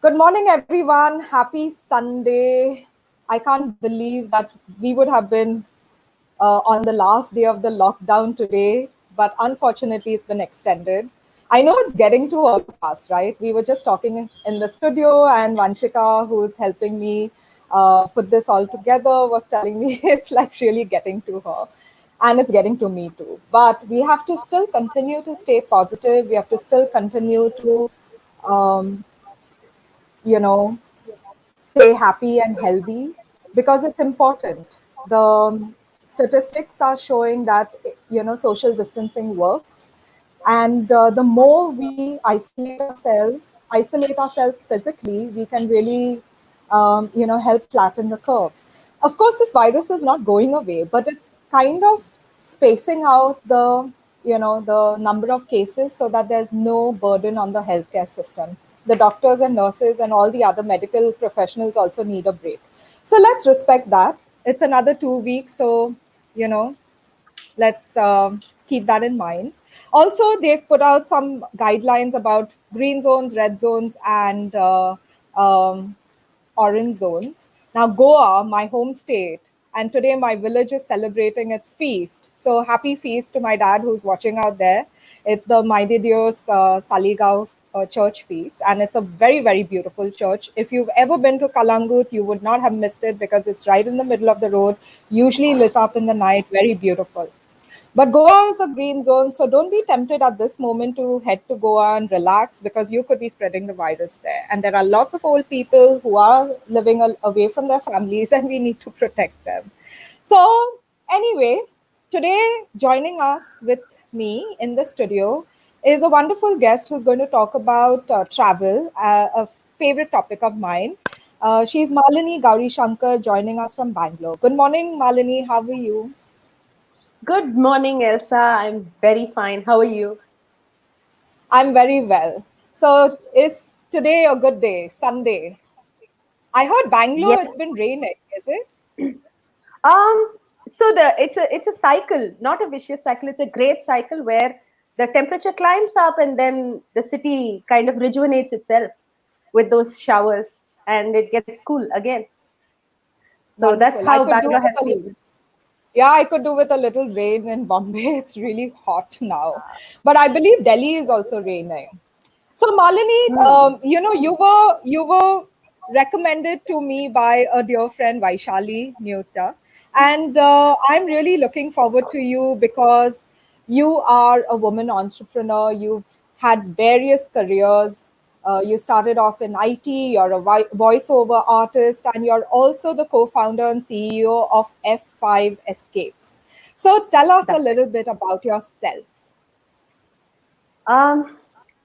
Good morning, everyone. Happy Sunday. I can't believe that we would have been on the last day of the lockdown today, but unfortunately, it's been extended. I know it's getting to all of us, right? We were just talking in the studio, and Vanshika, who's helping me put this all together, was telling me it's like really getting to her. And it's getting to me too. But we have to still continue to stay positive. We have to still continue to um, you know, stay happy and healthy because it's important. The statistics are showing that, social distancing works. And the more we isolate ourselves physically, we can really, help flatten the curve. Of course, this virus is not going away, but it's kind of spacing out the number of cases so that there's no burden on the healthcare system. The doctors and nurses and all the other medical professionals also need a break. So let's respect that. It's another 2 weeks, so you know let's keep that in mind. Also, they've put out some guidelines about green zones, red zones, and um, orange zones. Now, Goa, my home state, and today my village is celebrating its feast. So, happy feast to my dad who's watching out there. It's the Maide Dios Saligao church feast, and it's a very, very beautiful church. If you've ever been to Kalangut, you would not have missed it because it's right in the middle of the road, usually lit up in the night, very beautiful. But Goa is a green zone, so don't be tempted at this moment to head to Goa and relax because you could be spreading the virus there. And there are lots of old people who are living away from their families, and we need to protect them. So, anyway, today joining us with me in the studio is a wonderful guest who's going to talk about travel, a favorite topic of mine. She's Malini Gowrishankar joining us from Bangalore. Good morning, Malini. How are you? Good morning, Elsa. I'm very fine. How are you? I'm very well. So, is today a good day? Sunday. I heard Bangalore. Yes. It's been raining. Is it? Um. So it's a cycle, not a vicious cycle. It's a great cycle where the temperature climbs up and then the city kind of rejuvenates itself with those showers and it gets cool again. So that's Wonderful. I how could do Bangalore with has a been. Yeah, I could do with a little rain in Bombay. It's really hot now, but I believe Delhi is also raining. So, Malini, Hmm. you were recommended to me by a dear friend Vaishali Nyota, and I'm really looking forward to you because you are a woman entrepreneur. You've had various careers. You started off in IT. You're a voiceover artist, and you're also the co-founder and CEO of F5 Escapes. So, tell us a That's right. little bit about yourself. Um,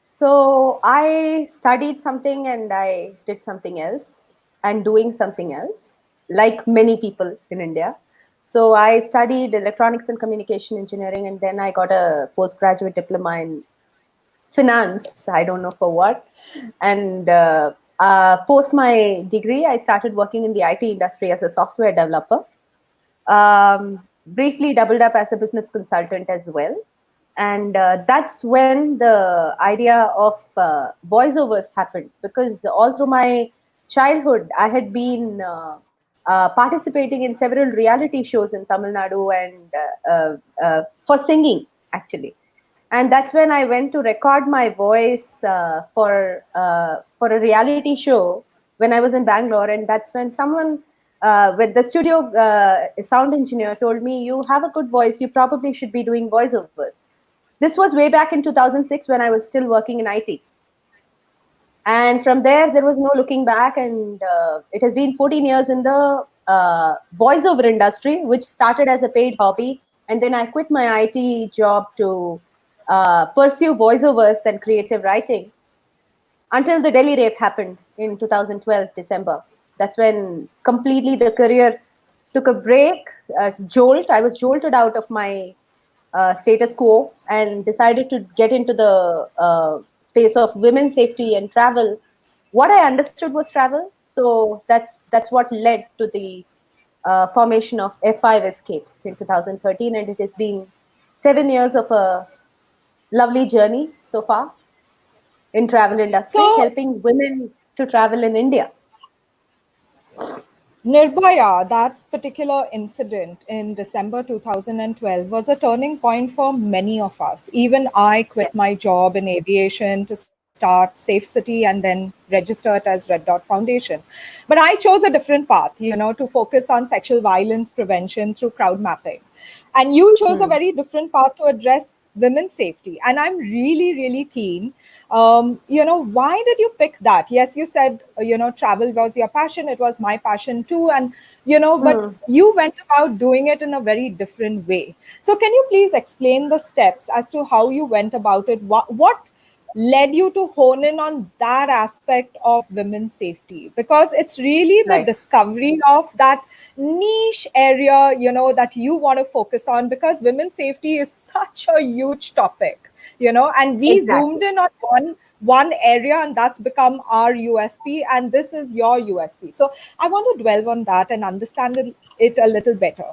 so I studied something and I did something else and doing something else, like many people in India. So I studied electronics and communication engineering, and then I got a postgraduate diploma in finance. I don't know for what. And post my degree, I started working in the IT industry as a software developer. Briefly doubled up as a business consultant as well. And that's when the idea of voiceovers happened, because all through my childhood, I had been participating in several reality shows in Tamil Nadu and for singing, actually. And that's when I went to record my voice for a reality show when I was in Bangalore. And that's when someone with the studio sound engineer told me, "You have a good voice. You probably should be doing voiceovers." This was way back in 2006 when I was still working in IT. And from there was no looking back. And it has been 14 years in the voiceover industry, which started as a paid hobby. And then I quit my IT job to pursue voiceovers and creative writing until the Delhi rape happened in 2012, December. That's when completely the career took a break, jolt. I was jolted out of my status quo and decided to get into the space of women's safety and travel. What I understood was travel, so that's what led to the formation of F5 Escapes in 2013, and it has been 7 years of a lovely journey so far in travel industry, So, helping women to travel in India? Nirbhaya, that particular incident in December 2012 was a turning point for many of us. Even I Yes. quit my job in aviation to start Safecity and then register it as Red Dot Foundation. But I chose a different path, to focus on sexual violence prevention through crowd mapping. And you chose a Hmm. very different path to address women's safety. And I'm really, really keen. Why did you pick that? Yes, you said, travel was your passion. It was my passion too. And, but Hmm. you went about doing it in a very different way. So can you please explain the steps as to how you went about it? What led you to hone in on that aspect of women's safety, because it's really the Right. discovery of that niche area that you want to focus on, because women's safety is such a huge topic, and we Exactly. zoomed in on one area, and that's become our USP, and this is your USP. So I want to dwell on that and understand it a little better.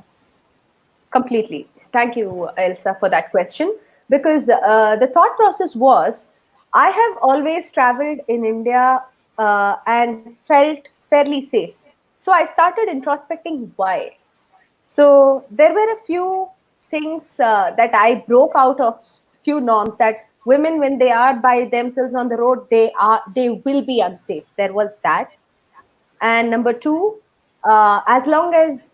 Completely. Thank you, Elsa, for that question. Because the thought process was, I have always traveled in India and felt fairly safe. So I started introspecting why. So there were a few things that I broke out of, few norms that women, when they are by themselves on the road, they will be unsafe. There was that. And number two, as long as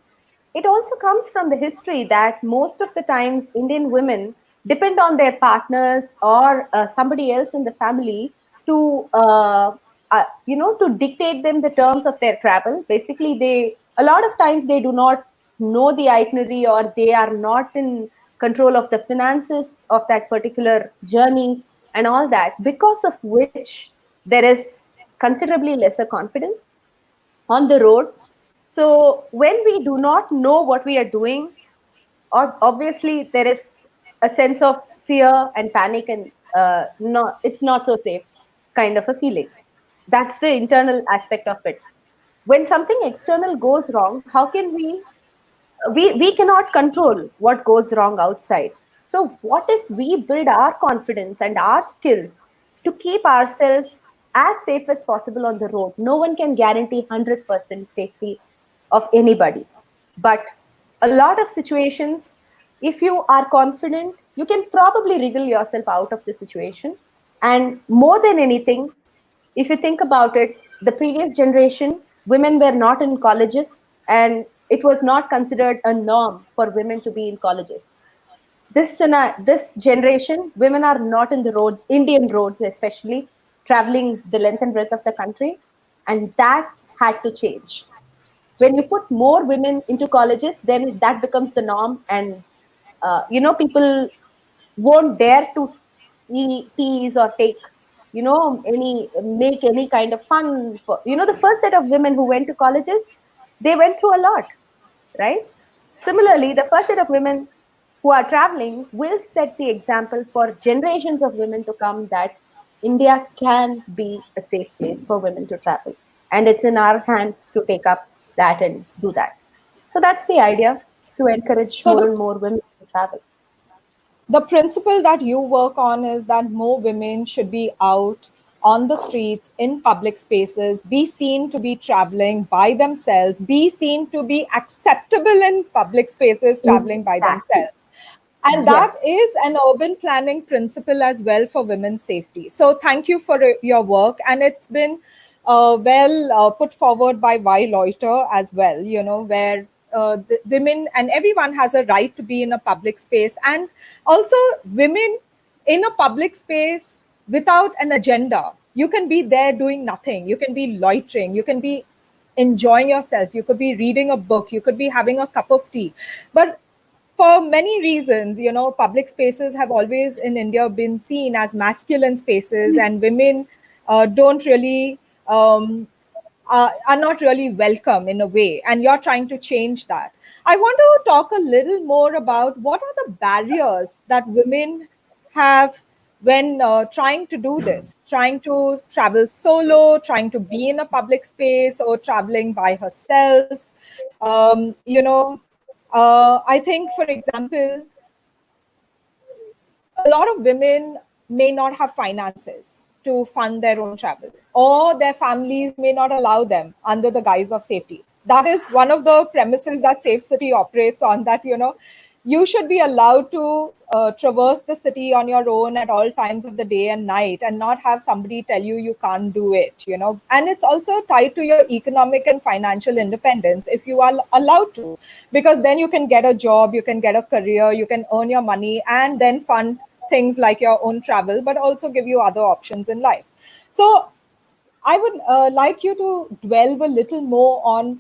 it also comes from the history that most of the times Indian women depend on their partners or somebody else in the family to to dictate them the terms of their travel. Basically, they a lot of times they do not know the itinerary, or they are not in control of the finances of that particular journey and all that, because of which there is considerably lesser confidence on the road. So when we do not know what we are doing, or obviously there is a sense of fear and panic, and not it's not so safe kind of a feeling. That's the internal aspect of it. When something external goes wrong, how can we cannot control what goes wrong outside. So what if we build our confidence and our skills to keep ourselves as safe as possible on the road? No one can guarantee 100% safety of anybody, but a lot of situations, if you are confident, you can probably wriggle yourself out of the situation. And more than anything, if you think about it, the previous generation, women were not in colleges, and it was not considered a norm for women to be in colleges. This generation, women are not in the roads, Indian roads especially, traveling the length and breadth of the country, and that had to change. When you put more women into colleges, then that becomes the norm, and people won't dare to tease or take any make any kind of fun for the first set of women who went to colleges. They went through a lot, right? Similarly, the first set of women who are traveling will set the example for generations of women to come, that India can be a safe place for women to travel, and it's in our hands to take up that and do that. So that's the idea, to encourage So more the and more women to travel. the principle that you work on is that more women should be out on the streets in public spaces, be seen to be traveling by themselves, be seen to be acceptable in public spaces traveling by Exactly. themselves. And that Yes. is an urban planning principle as well for women's safety. So thank you for your work. And it's been put forward by Y Loiter as well, where the women and everyone has a right to be in a public space. And also, women in a public space without an agenda. You can be there doing nothing. You can be loitering. You can be enjoying yourself. You could be reading a book. You could be having a cup of tea. But for many reasons, public spaces have always in India been seen as masculine spaces, and women don't really are not really welcome in a way. And you're trying to change that. I want to talk a little more about what are the barriers that women have when trying to do this, trying to travel solo, trying to be in a public space, or traveling by herself. I think, for example, a lot of women may not have finances. to fund their own travel, or their families may not allow them under the guise of safety. That is one of the premises that Safecity operates on, that, you should be allowed to traverse the city on your own at all times of the day and night, and not have somebody tell you you can't do it. And it's also tied to your economic and financial independence if you are allowed to, because then you can get a job, you can get a career, you can earn your money, and then fund things like your own travel, but also give you other options in life. So I would like you to delve a little more on,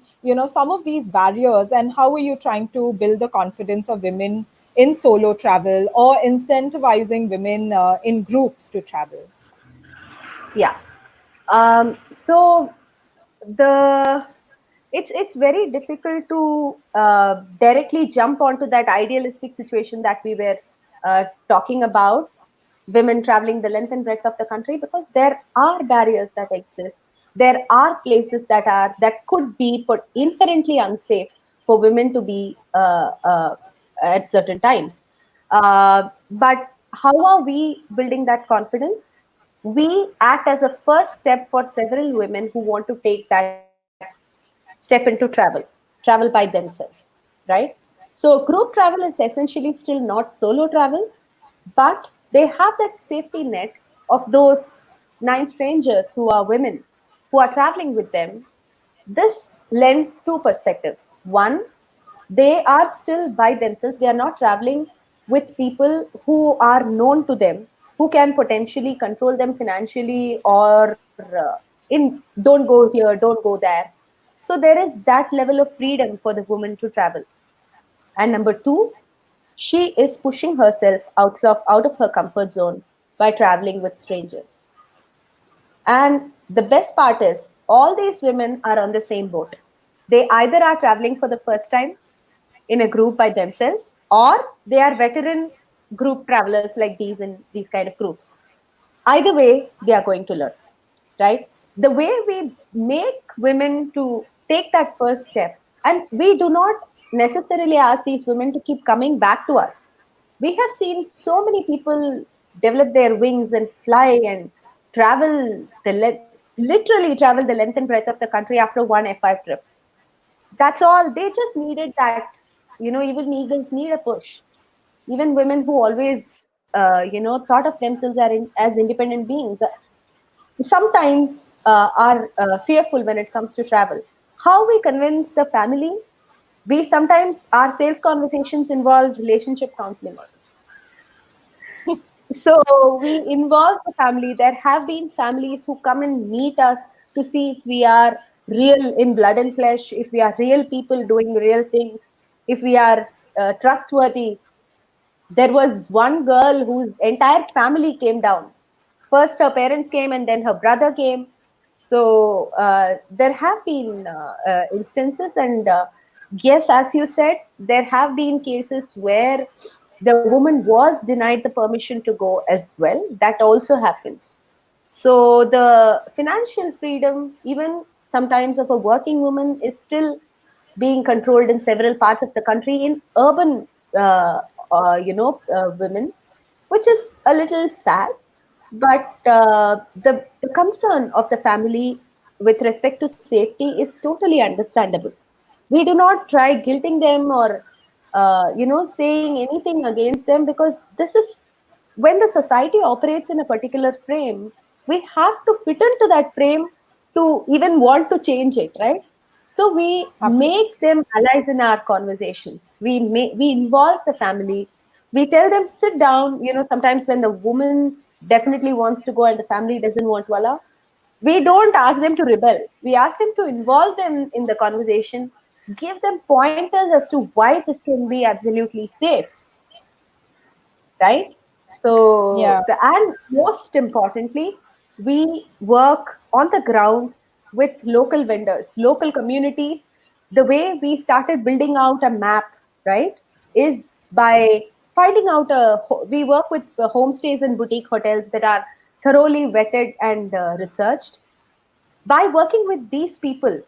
some of these barriers, and how are you trying to build the confidence of women in solo travel, or incentivizing women in groups to travel? Yeah. So the it's very difficult to directly jump onto that idealistic situation that we were talking about, women traveling the length and breadth of the country, because there are barriers that exist. There are places that could be put inherently unsafe for women to be at certain times. But how are we building that confidence? We act as a first step for several women who want to take that step into travel by themselves, right? So group travel is essentially still not solo travel, but they have that safety net of those nine strangers who are women who are traveling with them. This lends two perspectives. One, they are still by themselves. They are not traveling with people who are known to them, who can potentially control them financially, or in don't go here, don't go there. So there is that level of freedom for the woman to travel. And number two, she is pushing herself out of her comfort zone by traveling with strangers. And the best part is, all these women are on the same boat. They either are traveling for the first time in a group by themselves, or they are veteran group travelers like these in these kind of groups. Either way, they are going to learn, right? The way we make women to take that first step, and we do not necessarily ask these women to keep coming back to us. We have seen so many people develop their wings and fly and travel literally travel the length and breadth of the country after one F5 trip. That's all. They just needed that. Even eagles need a push. Even women who always thought of themselves as independent beings sometimes are fearful when it comes to travel. How we convince the family? We sometimes, our sales conversations involve relationship counseling also. So we involve the family. There have been families who come and meet us to see if we are real in blood and flesh, if we are real people doing real things, if we are trustworthy. There was one girl whose entire family came down. First her parents came, and then her brother came. So there have been instances, and yes, as you said, there have been cases where the woman was denied the permission to go as well. That also happens. So the financial freedom, even sometimes, of a working woman is still being controlled in several parts of the country in urban women, which is a little sad. But the concern of the family with respect to safety is totally understandable. We do not try guilting them or saying anything against them, because this is when the society operates in a particular frame, we have to fit into that frame to even want to change it, right? So we Absolutely. make them allies in our conversations. We involve the family. We tell them, sit down. Sometimes when the woman definitely wants to go and the family doesn't want to allow, we don't ask them to rebel. We ask them to involve them in the conversation, give them pointers as to why this can be absolutely safe, right? Yeah. And most importantly, we work on the ground with local vendors, local communities. The way we started building out a map, right, is by finding out we work with homestays and boutique hotels that are thoroughly vetted and researched. By working with these people,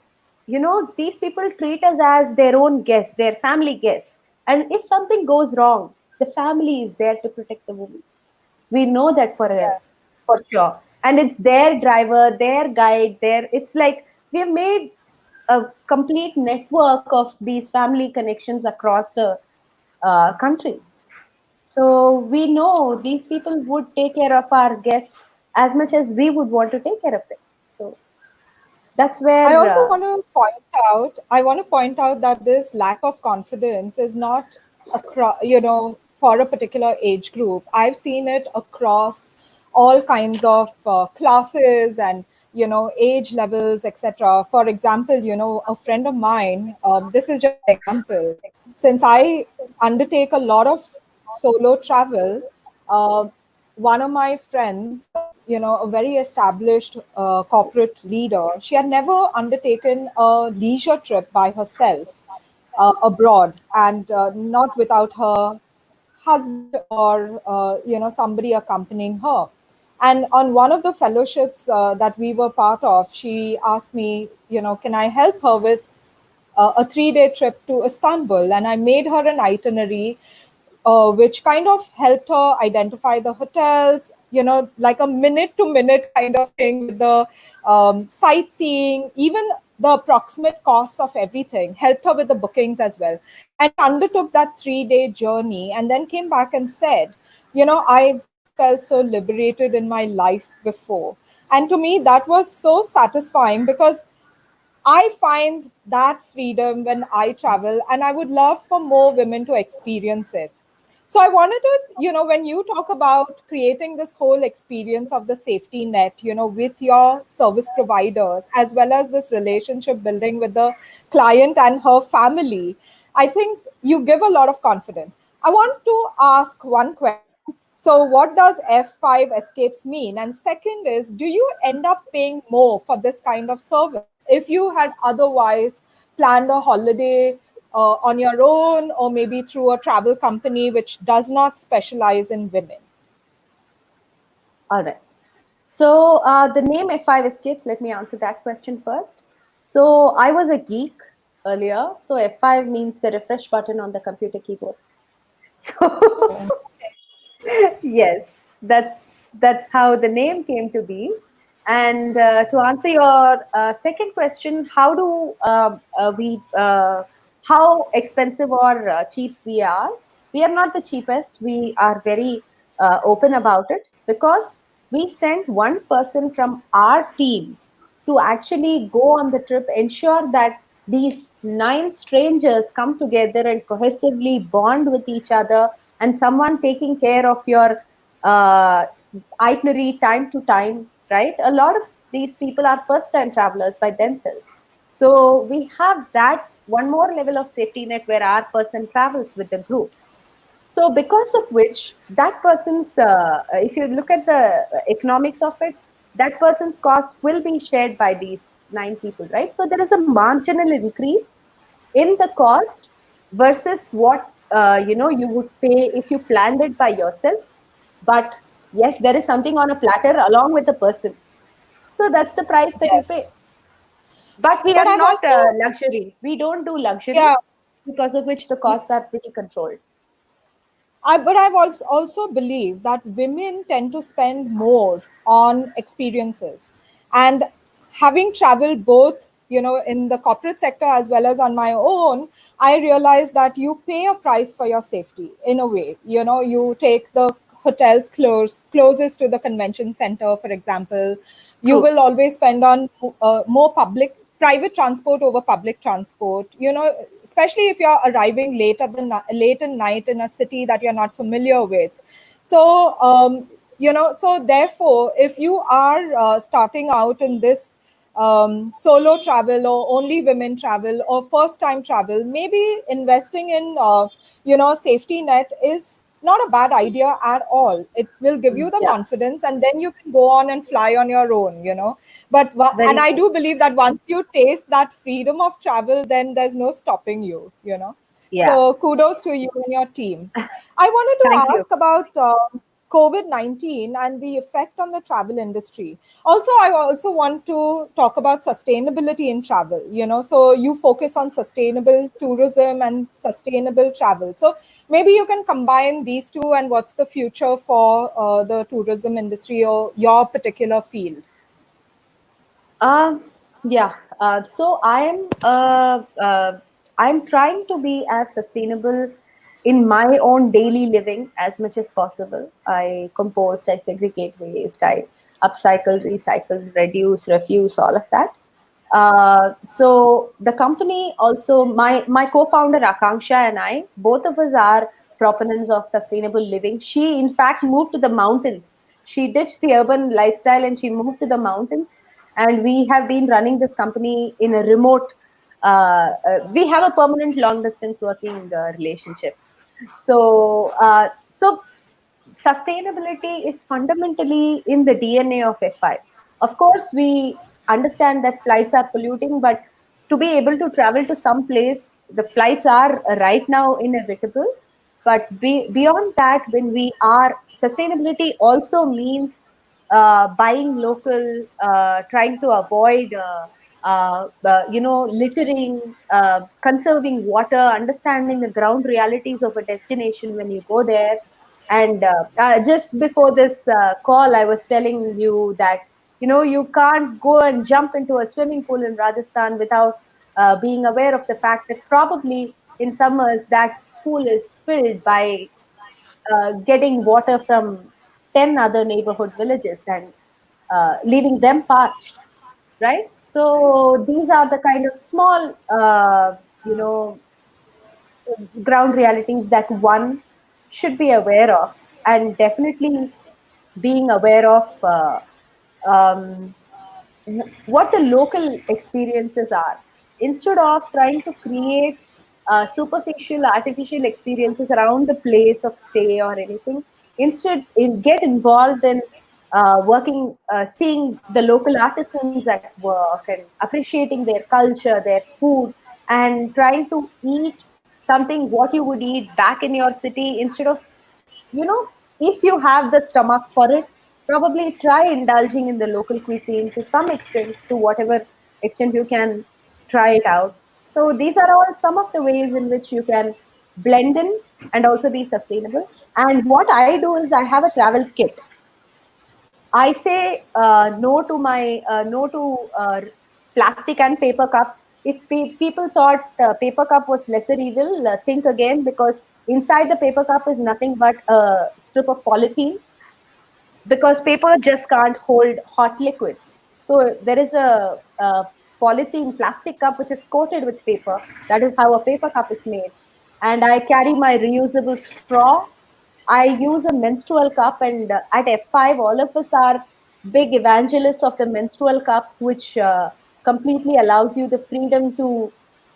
these people treat us as their own guests, their family guests. And if something goes wrong, the family is there to protect the woman. We know that for Yes. sure. and it's their driver, their guide, it's like we have made a complete network of these family connections across the country. So we know these people would take care of our guests as much as we would want to take care of them. So that's I where, also want to point out that this lack of confidence is not across, for a particular age group. I've seen it across all kinds of classes and, age levels, etc. For example, a friend of mine, this is just an example. Since I undertake a lot of solo travel, uh, one of my friends, a very established corporate leader, she had never undertaken a leisure trip by herself abroad, and not without her husband or somebody accompanying her. And on one of the fellowships that we were part of, she asked me, can I help her with a 3-day trip to Istanbul? And I made her an itinerary, which kind of helped her identify the hotels, like a minute to minute kind of thing with the sightseeing, even the approximate costs of everything, helped her with the bookings as well. And she undertook that 3-day journey and then came back and said, I've never felt so liberated in my life before. And to me, that was so satisfying because I find that freedom when I travel, and I would love for more women to experience it. So I wanted to, when you talk about creating this whole experience of the safety net, with your service providers, as well as this relationship building with the client and her family, I think you give a lot of confidence. I want to ask one question. So, what does F5 escapes mean? And second is, do you end up paying more for this kind of service if you had otherwise planned a holiday on your own, or maybe through a travel company which does not specialize in women? all right. So the name F5 Escapes, let me answer that question first. So I was a geek earlier. So F5 means the refresh button on the computer keyboard. So yes, that's how the name came to be. And to answer your second question, how expensive or cheap we are? We are not the cheapest. We are very open about it because we sent one person from our team to actually go on the trip, ensure that these 9 strangers come together and cohesively bond with each other, and someone taking care of your uh, itinerary time to time, right? A lot of these people are first time travelers by themselves. So we have that one more level of safety net where our person travels with the group. So because of which that person's, if you look at the economics of it, that person's cost will be shared by these 9 people, right? So there is a marginal increase in the cost versus what you would pay if you planned it by yourself. But yes, there is something on a platter along with the person. So that's the price that you pay. Yes. But we But are I've not also, luxury. We don't do luxury yeah, because of which the costs are pretty controlled. but I've also believed that women tend to spend more on experiences. And having traveled both, in the corporate sector as well as on my own, I realized that you pay a price for your safety in a way. You take the hotels closest to the convention center, for example. You True. will always spend on more private transport over public transport, especially if you're arriving late at night in a city that you're not familiar with. So so therefore, if you are starting out in this solo travel or only women travel or first time travel, maybe investing in safety net is not a bad idea at all. It will give you the Yeah, confidence, and then you can go on and fly on your own. And very I true. do believe that once you taste that freedom of travel, then there's no stopping you. Yeah. So kudos to you and your team. I wanted Thank to you. ask about COVID-19 and the effect on the travel industry. Also, I also want to talk about sustainability in travel. So you focus on sustainable tourism and sustainable travel. So maybe you can combine these two, and what's the future for the tourism industry or your particular field? Um, yeah. So I'm trying to be as sustainable in my own daily living as much as possible. I compost, I segregate waste, I upcycle, recycle, reduce, refuse, all of that. So the company also, my co-founder Akanksha and I, both of us are proponents of sustainable living. She in fact moved to the mountains. She ditched the urban lifestyle and she moved to the mountains. And we have been running this company in a remote. We have a permanent long distance working relationship. So sustainability is fundamentally in the DNA of FI. Of course, we understand that flights are polluting, but to be able to travel to some place, the flights are right now inevitable. But beyond that, when we are sustainability also means buying local, trying to avoid littering, conserving water, understanding the ground realities of a destination when you go there. And just before this call, I was telling you that you can't go and jump into a swimming pool in Rajasthan without being aware of the fact that probably in summers that pool is filled by getting water from 10 other neighborhood villages and leaving them parched, right? So these are the kind of small, ground realities that one should be aware of, and definitely being aware of um, what the local experiences are, instead of trying to create superficial artificial experiences around the place of stay or anything. Instead, get involved in seeing the local artisans at work and appreciating their culture, their food, and trying to eat something what you would eat back in your city. Instead of, if you have the stomach for it, probably try indulging in the local cuisine to some extent, to whatever extent you can try it out. So these are all some of the ways in which you can blend in and also be sustainable. And what I do is I have a travel kit. I say no to plastic and paper cups. If people thought paper cup was lesser evil, think again, because inside the paper cup is nothing but a strip of polythene, because paper just can't hold hot liquids. So there is a polythene plastic cup which is coated with paper. That is how a paper cup is made. And I carry my reusable straw. I use a menstrual cup, and at F5, all of us are big evangelists of the menstrual cup, which completely allows you the freedom to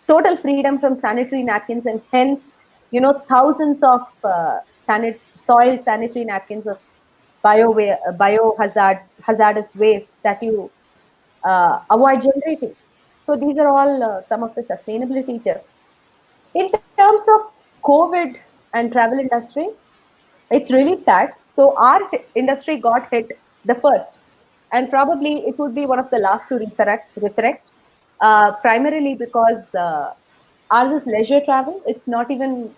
total freedom from sanitary napkins, and hence, thousands of soiled sanitary napkins of hazardous waste that you avoid generating. So these are all some of the sustainability tips. In terms of COVID and travel industry, it's really sad. So our industry got hit the first, and probably it would be one of the last to resurrect, primarily because ours is leisure travel. It's not even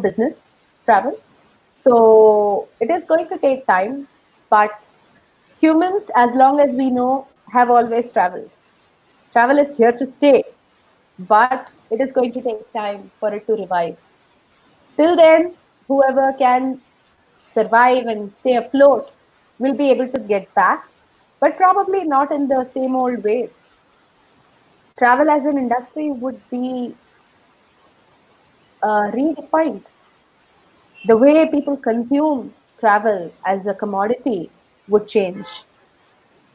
business travel. So it is going to take time, but humans, as long as we know, have always traveled. Travel is here to stay, but it is going to take time for it to revive. Till then, whoever can survive and stay afloat will be able to get back, but probably not in the same old ways. Travel as an industry would be redefined. The way people consume travel as a commodity would change.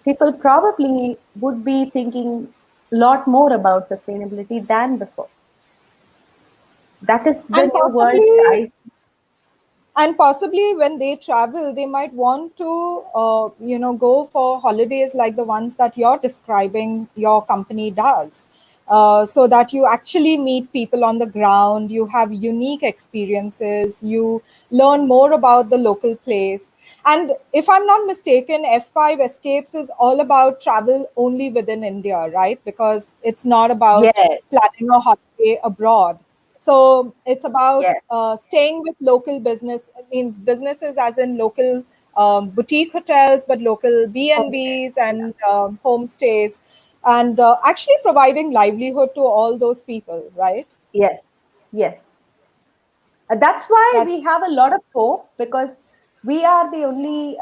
People probably would be thinking a lot more about sustainability than before. That is the And new world that possibly, I. when they travel, they might want to go for holidays like the ones that you're describing your company does. so that you actually meet people on the ground, you have unique experiences, you learn more about the local place. And if I'm not mistaken, F5 Escapes is all about travel only within India, right? Because it's not about Yes, planning a holiday abroad. So it's about yes, staying with local business, means businesses as in local boutique hotels, but local homestay. B&Bs and homestays, and actually providing livelihood to all those people, right? Yes, yes. That's why we That's have a lot of hope, because we are the only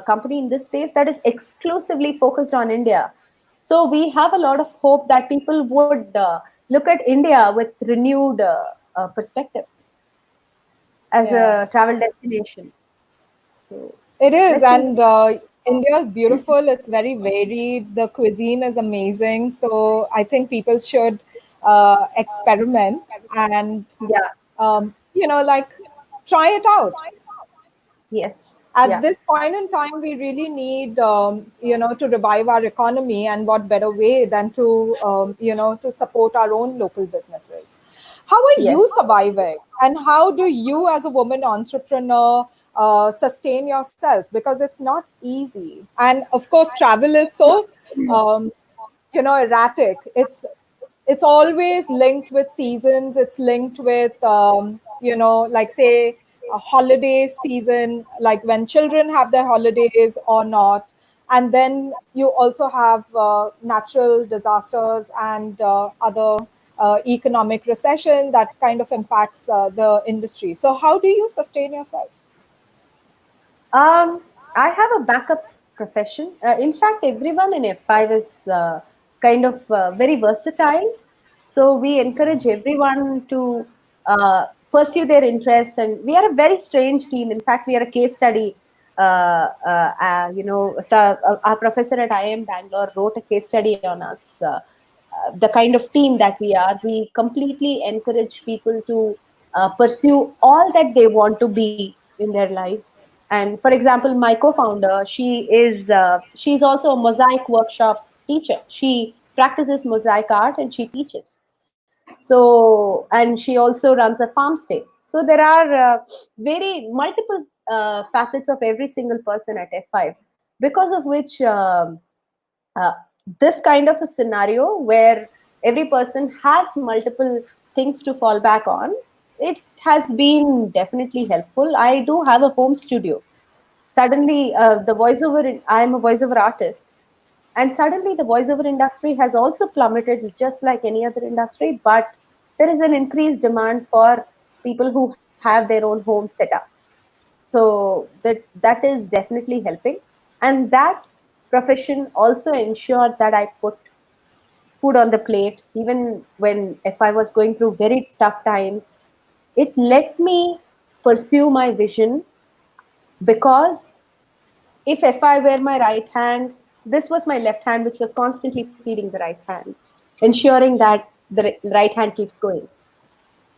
company in this space that is exclusively focused on India. So we have a lot of hope that people would look at India with renewed perspective as yeah. a travel destination. So It is, let's see. and India is beautiful. It's very varied. The cuisine is amazing. So I think people should experiment and, Yeah. like try it out. Yes. At Yeah. this point in time, we really need, to revive our economy, and what better way than to, to support our own local businesses. How are you Yes. surviving, and how do you, as a woman entrepreneur, sustain yourself? Because it's not easy, and of course, travel is so, um, erratic. It's always linked with seasons. It's linked with, like say a holiday season, like when children have their holidays or not. And then you also have natural disasters and other economic recession that kind of impacts the industry. So how do you sustain yourself? Um, I have a backup profession. In fact, everyone in F5 is kind of very versatile. So we encourage everyone to pursue their interests, and we are a very strange team. In fact, we are a case study. Our professor at IIM Bangalore wrote a case study on us. The kind of team that we are, we completely encourage people to pursue all that they want to be in their lives. And for example, my co-founder, she's also a mosaic workshop teacher. She practices mosaic art and she teaches. So, and she also runs a farm stay. So there are very multiple facets of every single person at F5, because of which uh, this kind of a scenario where every person has multiple things to fall back on, it has been definitely helpful. I do have a home studio. Suddenly, I am a voiceover artist, and suddenly the voiceover industry has also plummeted just like any other industry, but there is an increased demand for people who have their own home set up. So that is definitely helping, and that profession also ensured that I put food on the plate even when if I was going through very tough times. It let me pursue my vision, because if I were my right hand, this was my left hand, which was constantly feeding the right hand, ensuring that the right hand keeps going.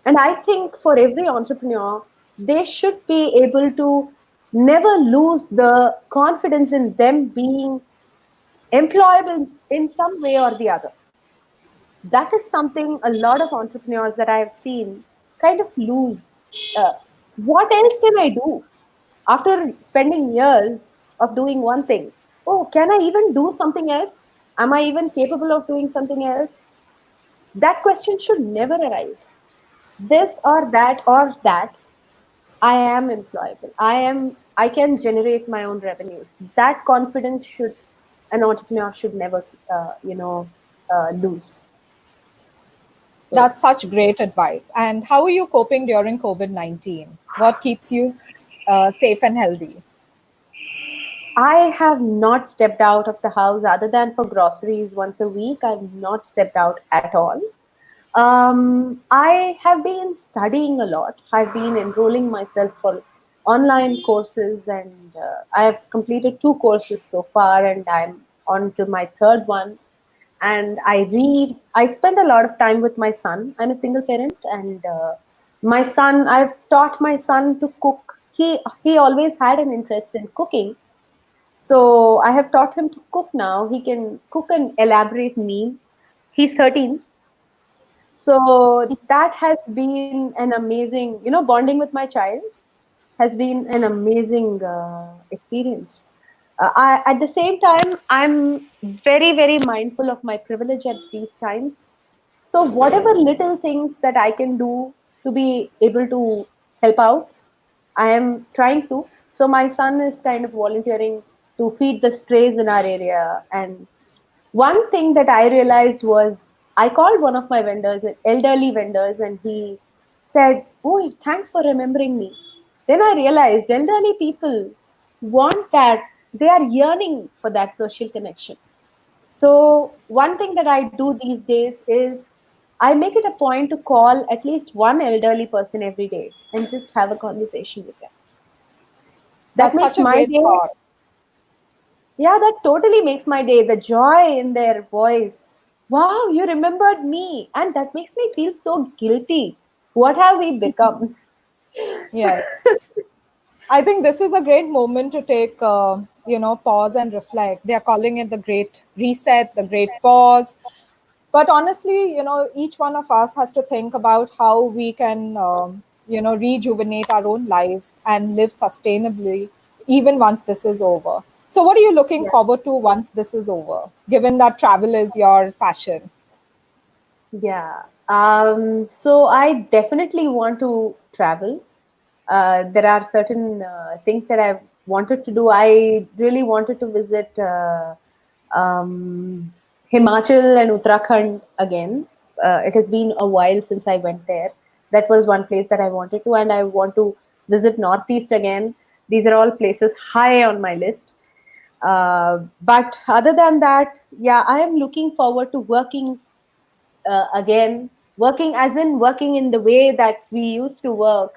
And I think for every entrepreneur, they should be able to never lose the confidence in them being employable in some way or the other. That is something a lot of entrepreneurs that I've seen kind of lose. Uh, what else can I do after spending years of doing one thing? Oh, can I even do something else? Am I even capable of doing something else? That question should never arise. This or that, I am employable. I can generate my own revenues. That confidence should an entrepreneur should never lose. So That's such great advice. And how are you coping during COVID-19? What keeps you safe and healthy? I have not stepped out of the house other than for groceries once a week. I've not stepped out at all. I have been studying a lot. I've been enrolling myself for online courses, and I have completed two courses so far, and I'm on to my third one. And I read. I spend a lot of time with my son. I'm a single parent, and my son. I've taught my son to cook. He always had an interest in cooking, so I have taught him to cook now. He can cook an elaborate meal. He's 13. So that has been an amazing, bonding with my child has been an amazing experience. At the same time, I'm very, very mindful of my privilege at these times. So, whatever little things that I can do to be able to help out, I am trying to. So, my son is kind of volunteering to feed the strays in our area. And one thing that I realized was I called one of my vendors, elderly vendors, and he said, "Oh, thanks for remembering me." Then I realized elderly people want that, they are yearning for that social connection. So, one thing that I do these days is I make it a point to call at least one elderly person every day and just have a conversation with them. That That's makes such a my great day. thought. Yeah, that totally makes my day. The joy in their voice. Wow, you remembered me. And that makes me feel so guilty. What have we become? Yes. I think this is a great moment to take, pause and reflect. They are calling it the great reset, the great pause. But honestly, each one of us has to think about how we can, rejuvenate our own lives and live sustainably, even once this is over. So, what are you looking Yeah. forward to once this is over, given that travel is your passion? Yeah. So I definitely want to travel. There are certain things that I've wanted to do. I really wanted to visit um, Himachal and Uttarakhand again. It has been a while since I went there. That was one place that I wanted to, and I want to visit Northeast again. These are all places high on my list. But other than that, yeah, I am looking forward to working again, working as in working in the way that we used to work,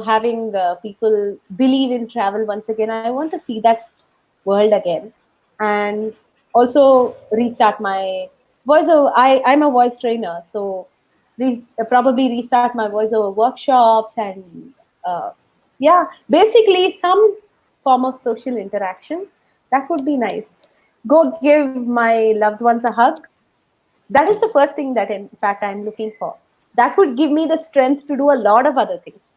having people believe in travel once again. I want to see that world again, and also restart my voiceover. I'm a voice trainer, so probably restart my voiceover workshops, and uh, yeah, basically some form of social interaction. That would be nice. Go give my loved ones a hug. That is the first thing that in fact I'm looking for. That would give me the strength to do a lot of other things.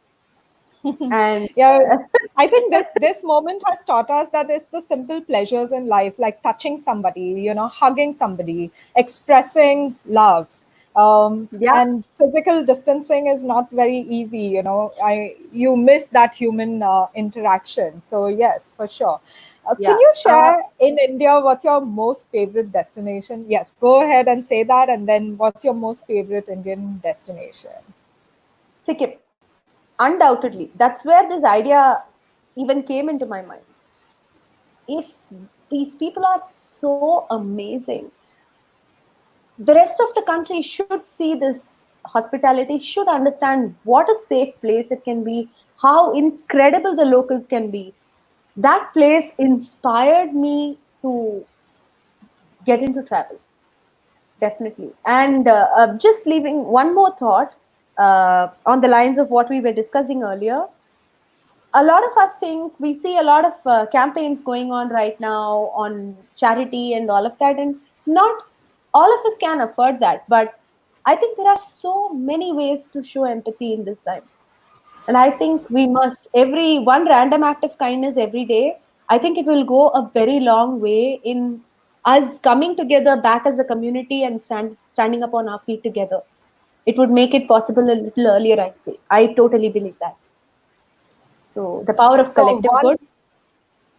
And Yeah, I think that this moment has taught us that it's the simple pleasures in life, like touching somebody, hugging somebody, expressing love. yeah, And physical distancing is not very easy, you miss that human interaction. So yes, for sure. Can yeah. you share in India what's your most favorite destination? Yes, go ahead and say that, and then what's your most favorite Indian destination? Sikkim, undoubtedly. That's where this idea even came into my mind. If these people are so amazing, the rest of the country should see this hospitality, should understand what a safe place it can be, how incredible the locals can be. That place inspired me to get into travel. Definitely. And just leaving one more thought on the lines of what we were discussing earlier. A lot of us think we see a lot of campaigns going on right now on charity and all of that, and not all of us can afford that. But I think there are so many ways to show empathy in this time. And I think we must, every one random act of kindness every day, I think it will go a very long way in us coming together back as a community and standing up on our feet together. It would make it possible a little earlier, I think. I totally believe that. So the power of So collective one good.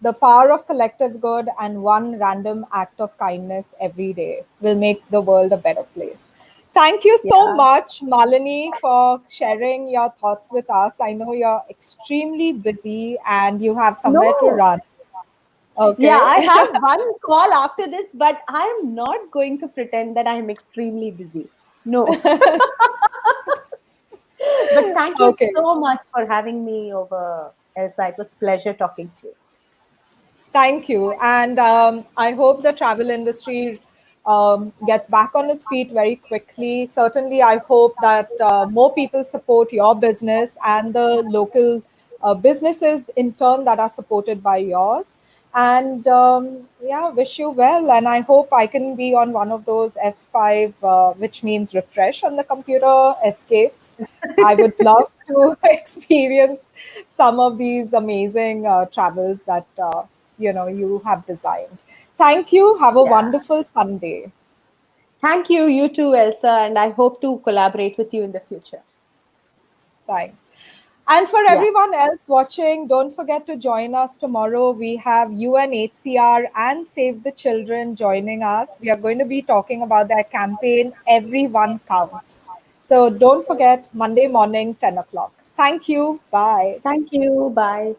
The power of collective good and one random act of kindness every day will make the world a better place. Thank you so Yeah. much, Malini, for sharing your thoughts with us. I know you're extremely busy and you have somewhere to No. run. Yeah, Okay. I have one call after this, but I'm not going to pretend that I'm extremely busy. No. But thank you Okay. so much for having me over, Elsa. It was pleasure talking to you. Thank you. And I hope the travel industry gets back on its feet very quickly. Certainly, I hope that more people support your business and the local businesses in turn that are supported by yours. And yeah, wish you well. And I hope I can be on one of those F5, which means refresh on the computer escapes. I would love to experience some of these amazing travels that you have designed. Thank you. Have a Yeah. wonderful Sunday. Thank you, you too, Elsa, and I hope to collaborate with you in the future. Thanks. And for Yeah. everyone else watching, don't forget to join us tomorrow. We have UNHCR and Save the Children joining us. We are going to be talking about their campaign, Everyone Counts. So don't forget, Monday morning, 10 o'clock. Thank you. Bye. Thank you. Bye.